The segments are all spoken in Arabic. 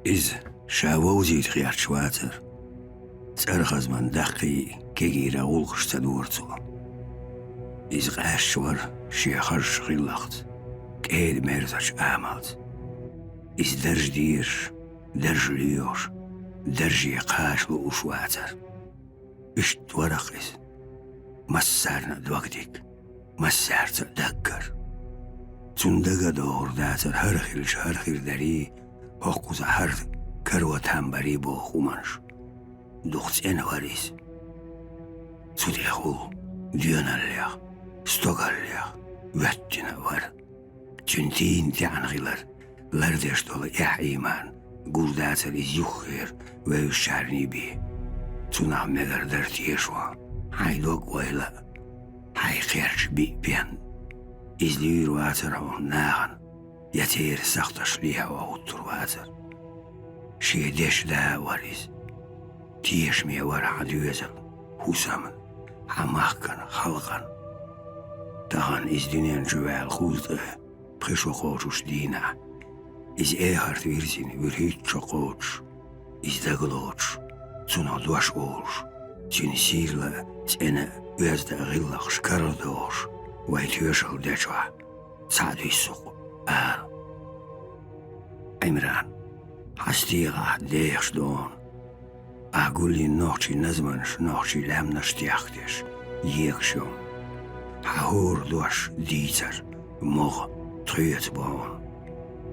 إذ شاووزيت خيار شواتر ترخز من دقي كيجيرا غولخش تدورتو إذ غاشور شيخرش غلقت كيد ميرزش آمات إذ درج ديرش درج ليوش درج يقاش وشواتر إشت ورق إذ مسارنا دوقديك مسار تدقر تندقى دور داتر هرخير داري هقوز هرد كروة تنبري بو خومنش دخت انواريز توديخو ديوناليخ ستوغاليخ واتنا ور تنتين تعن غيلر لردش دول إيمان قول داتر إز يخير ويشارني بي تنع مغر درتيشوا هاي دوق ويلا هاي خيرش بي بيان إز لير واتر هون ناغن يتير سختش ليها وغطر واتر شي ديش دا وريز تيش مي ورا عدوزل حسامن حماقن خلقن تغن إز دنيان جوال خولده بخشو قوشوش دينا إز هارت ويرزين ورهيت شقوش إز دقلوش تنا دوش أوش تين سيرلا تينا ويزد غلق شكردوش ويتيوشل دجوا سعدو السوق عمران حستيغا ديخش دون أقولي نوحشي نزمنش نوحشي لامنش تيختش يكشو حهور دوش ديتر موغ تخيط بون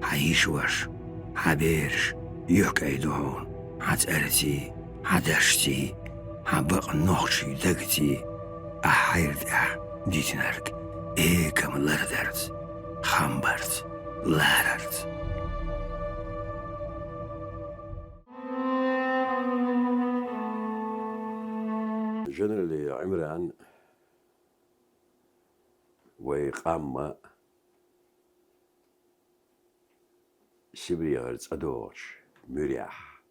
حيشوش حبيرش يوك ايدون حتأرتي حدشتي حبق نوحشي دقتي أحيرد ديتنرك كم لردرت خمبرت لاررت جنرالي عمران ويقام سبريغرت أدوش مريح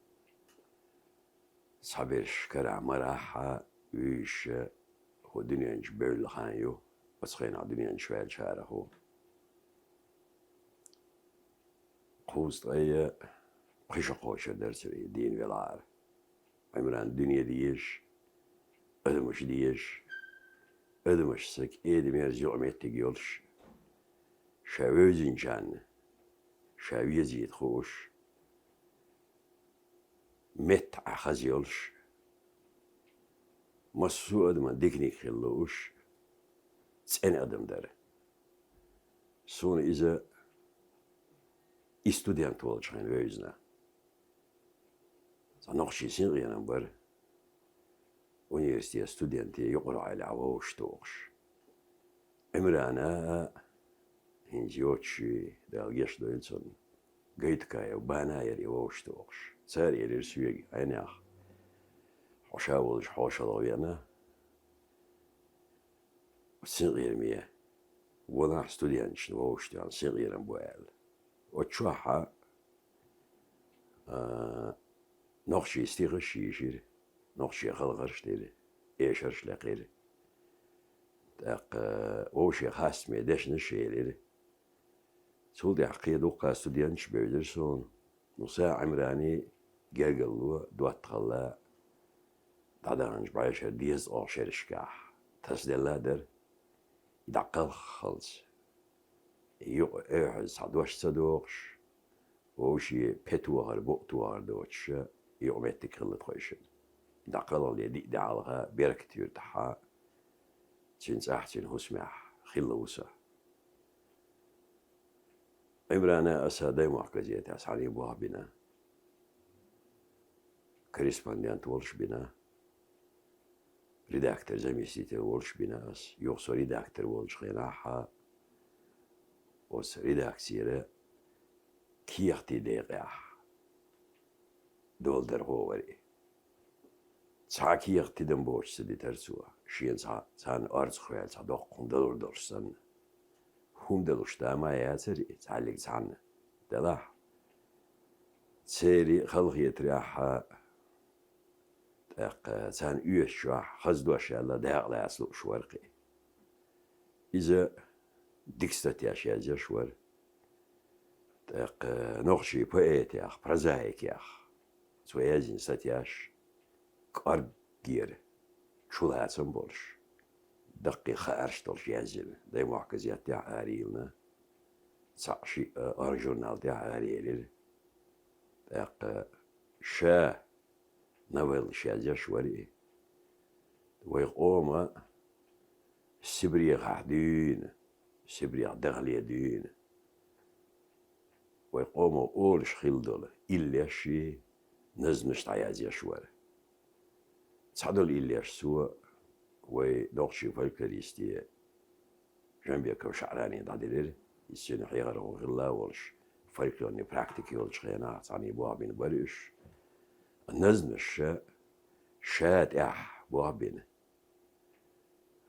صبرش كرع مراحة ويش هو دنيا نجبل خانيو وسخين على دنيا نشوال شارهو خوست غيا خيش خوش درسوي دين والعار عمران دنيا ديش أدمش ديش أدمش سك إدمير زعمت تجيلش شاوزين جان شاوي زيد خوش مت عخزيلش مسو أدم ديكنيك خلوش تسأن أدم دار سون إذا استوديانت والشين ويزنا نقشي سيغينا بر universiteit studenten يقرأ على عواش توقش عمرانا هنجيوتشي دالجيش دويلسون قيت كايا وبانا يري واش توقش سار يري سويق عينيخ حشاولش حوش ضوينا وسيغير مية ونح ستوديانش واش تان سيغير بوال وتشوحا نقشي استيغش يشير نقشي خلقرش ديري إيشرش لقيري تاق ووشي خاص ميداش نشيلي سولدي عقيد وقا ستوديانش بيدرسون نصاع عمراني قلقلو دوات خلا دادانج بايشر ديز أو شرشكاح تسدل لادر يدقل خلص يو إيحز عدوش صدوقش ووشي بيتوغر بوقتوغر دوتش يوميتك خلط خوشن دقل اللي دي دعالها بيركتير تحا تشين ساحتين هسمح خلوسة عمرانا أسا دايما حكزيت أسعني بوها بنا كريسبانديان تولش بنا ريداكتر زميستي ولش بنا أس يوصو ريداكتر ولش خيناحا وس ريداكسيرة كيختي ديقاح دول در غوري تساكي اختدم بوش سدي ترسوا شين سان أرز خوال صدق قندلور درسن هم دلوش داما ياتري تعلق سان دلاح تسيري خلقية رياحة تاق سان يوش شواح خزدوش يالا داق لا يسلو شوارقي إذا ديكستاتي أشياء زي شوار تاق نقشي بوئت ياخ برزايك ياخ سويازين ستياش كارد جير شو هاتسن بولش دقي خارش ترش يازل داي معكزيات تاع آريلنا صعشي أرجونال تاع آريل تاق شا نويل شازر شوري ويقوم سبريغ حدين سبريغ دغلي دين ويقوم أول شخيل إلا شي نزمش تعيازي شوار تصعدول إلا سوا ونقشي فالكريستي جنبي كو شعراني دادير يسين حيغر وغلا ولش فالكلوني براكتيكي ولش غينا تعني بوابين بريش نزمش شات بوابين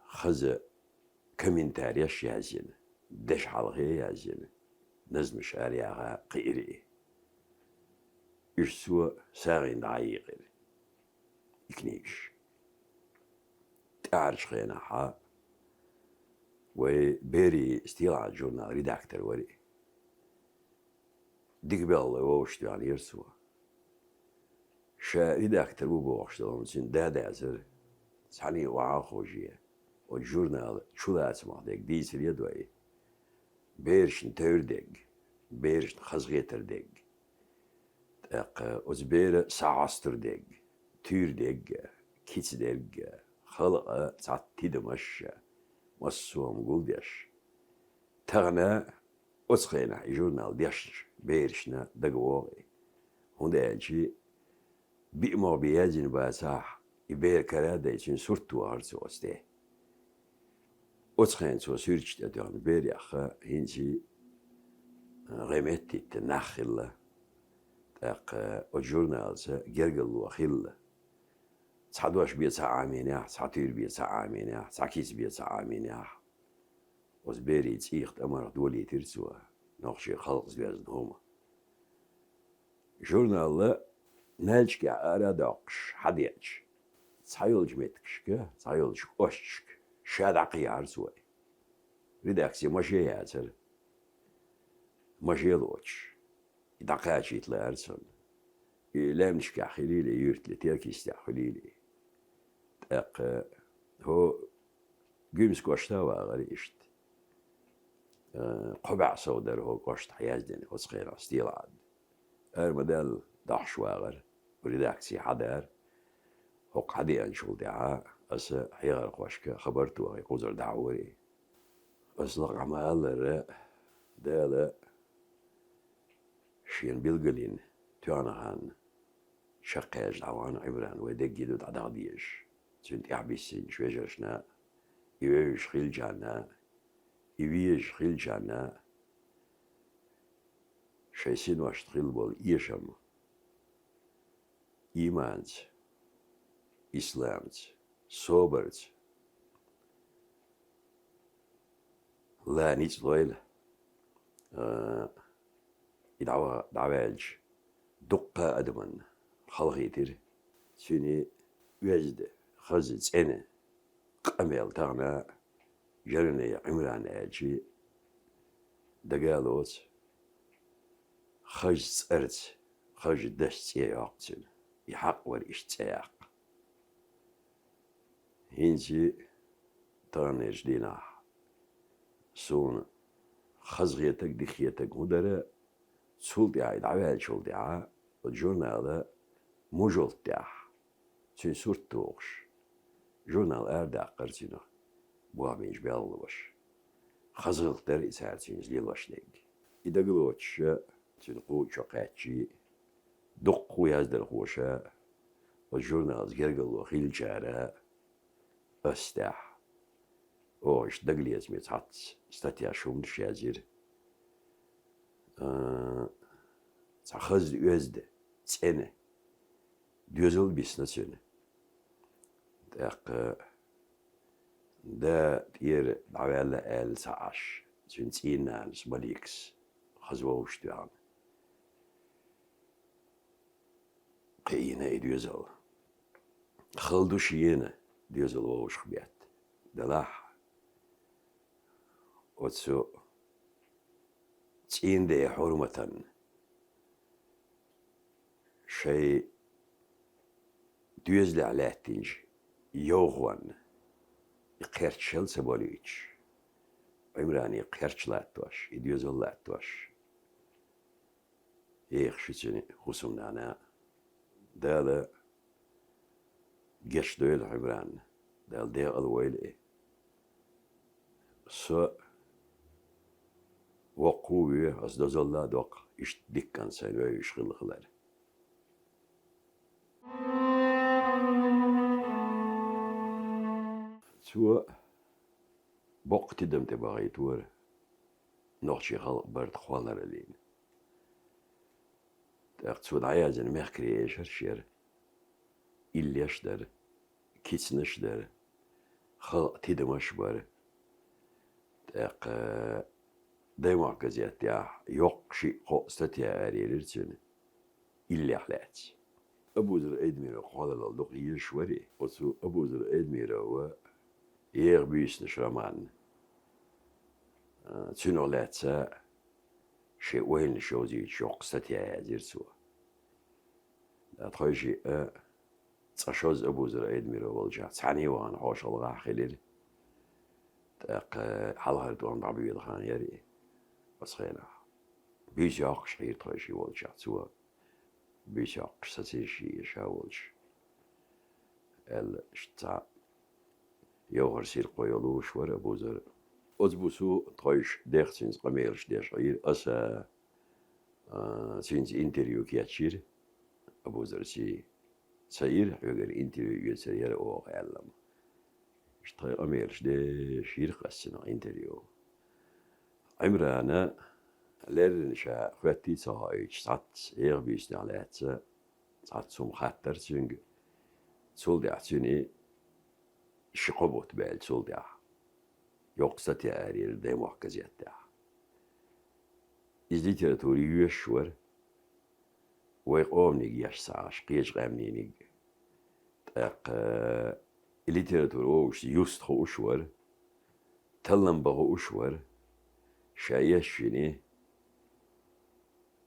خز كمنتاريش يازين دش حلغي يازين نزمش آرياغا قيري يشسوا ساغين دعيقر يكنيش تعرش خينا حا وبيري استيلاع جورنال ريداكتر وري ديك بالله ووشتو يعني يرسوا شا ريداكتر وبوشتو مثل دادازر سعني وعاخوجيه والجورنال شو لا اسمع ديك ديس اليدوي بيرش نتوردق بيرش خزغيتر دق أزبير ساعستر دق تير دق كيتس دق خلق تعطي دمش وصوم قولدش تغنى أسخينا جورنال ديش بيرشنا دقواقي هندا شي بيئمو بيازين باساح يبير كرادا يسين سورتو هرسو أستيه أسخين سو سيرش تدون بير أخا هنشي غيمتي تنخل تاق الجورنالز جرجل وخل تصعدوش بيت ساعامينيا تصعطير بيت ساعامينيا تصعكيس بيت ساعامينيا وزبيري تسيخت أمر دولي ترسوا نقشي خلق زبيزن هما جورنال نالشك أرادوكش حديتش تصايلج متكشك تصايلج أشتك شادعقي عرسوي ريداكسي ماشي ياسر ماشي يلوش يدقاشي يطلع عرسون لامنشكا خليلي يرتلي تيركيستا خليلي تاق هو قيمس قوشتاوا غريشت قبع صودر هو قوشت حيازدني وصغيرا ستيلاد المدال دحشواغر وريداكسي حدار هو قادي أنشول دعاء أس حيغر قوشكا خبرتو يقوزر دعوري أصلق عمال الرأ دالا شين بيلقلين توانهان شقاج دعوان عبران ودقيدو دعداديش تنت يحبسين شويجرشنا يويش خيل جانا يويش خيل جانا شايسين واش تخيل بول إيشم إيمانت إسلامت صوبرت لا نيت لويل دعواج دقة أدمن خلقيتر سيني وجد خزت أنا قميل تاعنا جرني عمران آجي دقالوت خجت أرت خجت دشت ياقتن يحق والإشتياق هنجي تانيش دينا سون خزغيتك دخيتك مدرة سولتي عيد عوال شولتي عا والجورنال مجولتي سين سورتوغش جورنال أردع قرتنا بوابينش بيالوش خزغلتر إسارتين زليلوش نيك إذا قلوتش تنقو شقاتشي دقو يازدر خوشا والجورنال زجرقل وخيل جارة أستاح اوش دقلي اسمي تحط ستاتيا شوم شازير تخز يزد تسنة دوزل بيسنا سنة تاق دا تير دعوالا آل ساعش تنسين نانس ماليكس خزووش دوان قينا دوزل خلدو شينا دوزل ووش خبيات دلاح وتسو تين دي حرمة شيء دوز على تنج يوغوان يقيرتشل سبوليتش عمراني يقيرتش لاتوش يدوز لاتوش يخشتني خصومنا أنا دالا جيش دويل عمران دال دي الويل إيه سو وقوي أصدز الله دوق إش ديكان سينوي يشغل خلال سو بوقت دم تبغي تور نوخشي خلق برد خوالر لين تأخذ عيازن مخكري إيش شير إليش در كيسنش در خلق تدمش بار تأق دايما كزيت يا يقشي قوستي أريرتين إلي حلات أبو ذر إدمير قال الله يشوري وسو أبو ذر إدمير هو يغبيس نشرمان تنو لاتسا شيء وين شوزي شوقستي أريرتسو أتخيشي تشوز أبو ذر إدمير والجا تعني وان حوش الله خليل تأق حلها دوان بعبيد خان يري بس خينا بيجاق شعير تخيشي والجا تسوا بيجاق ستيشي يشاولش الشتا يوغر سير قويلوش ورا أبو ذر أزبوسو تخيش ديختينز قميرش دي شعير أسا سينز انتريو كياتشير أبو ذر سير يوغر انتريو يسير أو غيالم شتاي قميرش دي شير قسنا انتريو عمرانا لرنشا خواتي صايش سات يغبيش نعلات سات سوم خاطر سنج سولدي عتوني شقبوت بال سولدي يوقستي أريل دي محكزيات دا إزدي تراتوري يشور ويقوم نيجيش ساعش قيش غامني نيج تاق الليتراتور وش يستخو أشور تلم بغو أشور شايشيني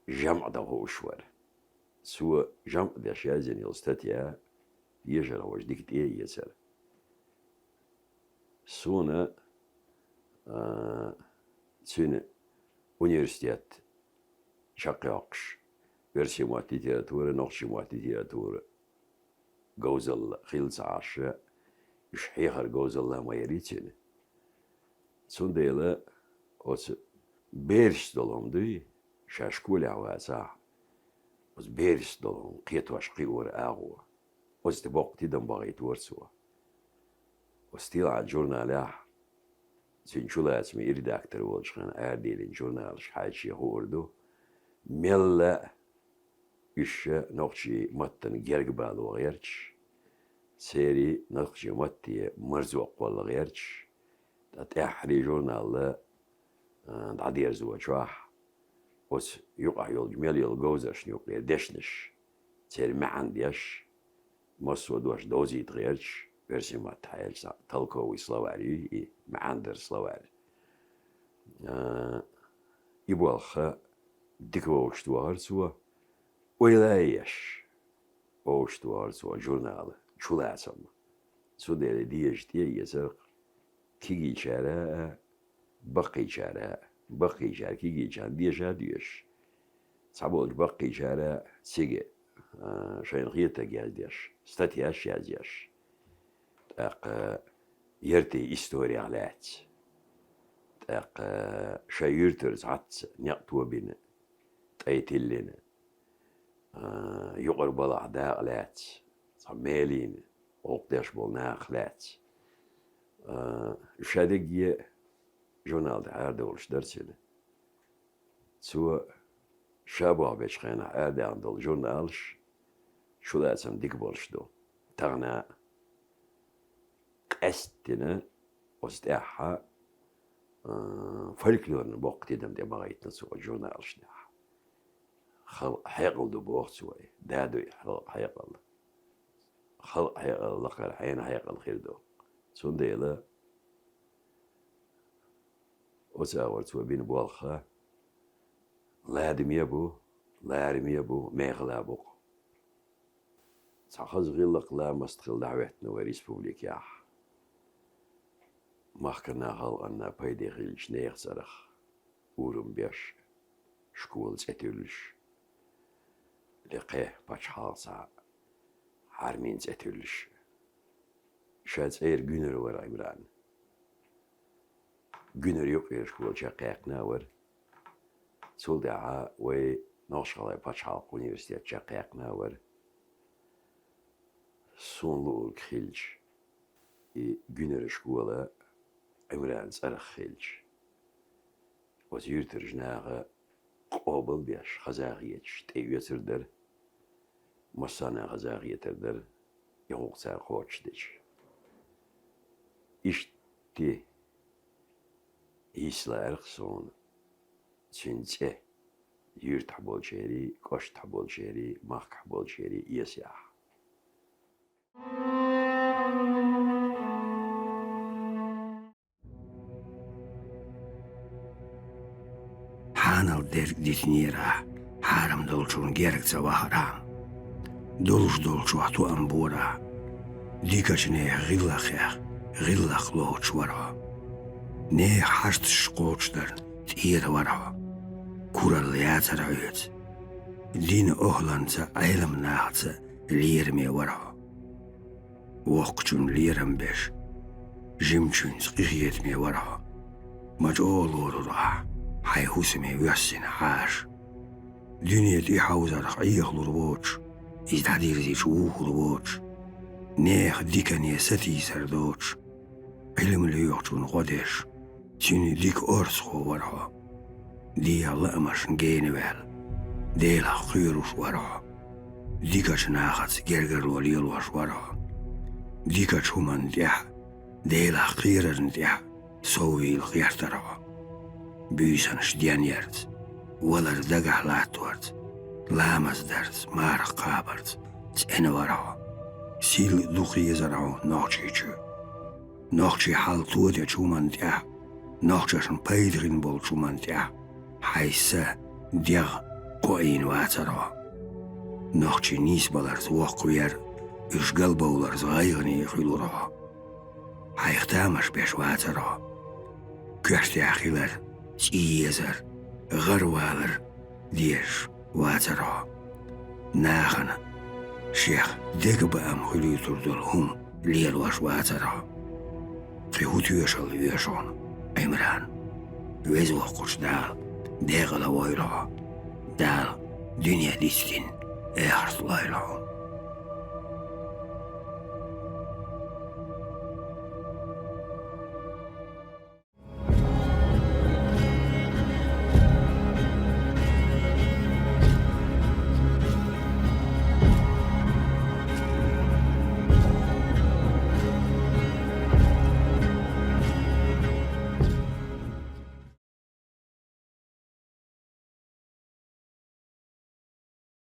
جمع دغو أشور سوى جمع دا شازن يلستاتيا يجرى وجديك إيه يسر سونا سنة أونيفرسيتيات شاقياقش ورسي مواتي تيراتورة نقشي مواتي تيراتورة جوزل خيلز عشاء يشحيخر جوزل ما يريتين سون ديلا وس بيرش دولهم دوي شاشكولي عواسا وس بيرش دولهم قيتو عشقي ور آغوا وس تبوق تيدن باغيت ورسوا وس تيلا الجورنالاه سنشولا اسمي إرداكتر والشخان آردي للجورنال شحاجي هوردو ميلا إيش نقشي متن جرقبال وغيرش سيري نقشي متي مرزوق ولا غيرش تأحري جورنال دعدير زوجواح وس يقع يول ميل يول جوزش يقع دشنش سيري ما عنديش مصو دوش دوزي تغيرش برسي ما تحيلش تلقو ويسلواري ما عندر سلواري يبوالخ ديكو وشتوار سوا ويلايش وشتوار سوا جورنال شولاسم سو ديري ديش دي يسرق كيجي شارع بقي شارع كيجي شارع ديش صعبولج بقي شارع سيجي شاين غيرتا جازديش ستاتياش يازيش تاق يرتي إستوري علات تاق شايرترز عت نقطو بين تايتلين يقرب الأعداء لات صمالين وقداش بولنا خلات شادقية جورنال عاردولش درسين سو شابه بيشخينا عادي عند الجورنالش شو لازم ديكبولش دو تغنى قستنا وستاحة فولكلور بوقت دم دي بغيت نسوى الجورنالش ده خلق حيقل دو بوقت سوى دادو خلق حيقل لقر حين حيقل خير دو سون ديلا وساور سوى بين بوالخا لادم يبو لارم يبو ميغلابو تخز غلق لا مستقل دعوتنا وريسبوبليك مخكنا غل أن بايدي غيلش نيغ زرخ ورم بيش شكول زيتولش لقيه باش حالسا عارمين زيتولش شاد سير جنر ورا إمران جنر يقير شكول شاقيق ناور سولدعا وي نوشغل باش حالق ونيفرسيتيات شاقيق ناور سون لول خيلش جنر شكولا إمران زرخ خيلش وزيرتر جناغ قابل بيش خزاغيتش تيوتر در مصانا خزاغيتر در يغوق سار خوش ديش إشتي إسلا أرخصون سنسه يرت حبول شيري كوشت حبول شيري مخ حبول شيري يسيح حانل درك ديتنيرا حارم دولشون جيرك سواهران دولش وحتو أمبورا ديكاش نيح غلخ لوتش ورا نيح حشت شقوتش در تير ورا كورا لياتر عيت دين أهلانسا عيلم ناحتسا ليرمي ورا وقتون ليرم بيش جمچون سقيخيت مي ورا مجول ورا حي حسمي ويحسن حاش دنيا دي حوزر ايخ لربوش ازدادير زي شوخ لربوش نيخ ديكاني ستي سردوش علم اللي يوحشون غدش تيني ديك أرسخو ورا دي لأمش نجيني ويل ديلا خيروش ورا ديكاش ناخت جرجر وليلوش ورا ديكاش همان ديح ديلا خيرر ديح سوي الخيرترا بيسان شديان يرد ولر دقح لاتورد لامز درد مار قابرد تأنا ورا سيل دوخي يزرعو نوخشي حال تودي چومان ديا نوخشاشن بيدغين بول چومان ديا حيسا ديغ قوين واترا نوخشي نيس بلرز وقوير إش قلبولرز غيغني يخيلورا حيختامش بيش واترا كرتي أخيلر تيزر غروالر ديش واترا ناخن شيخ ديق بأم خليتر دلهم ليل واش واترا قيهوت يوشل يوشون عمران ويزو قرش دال ديغ لويرا دال دنيا ديستين اخرت لايرا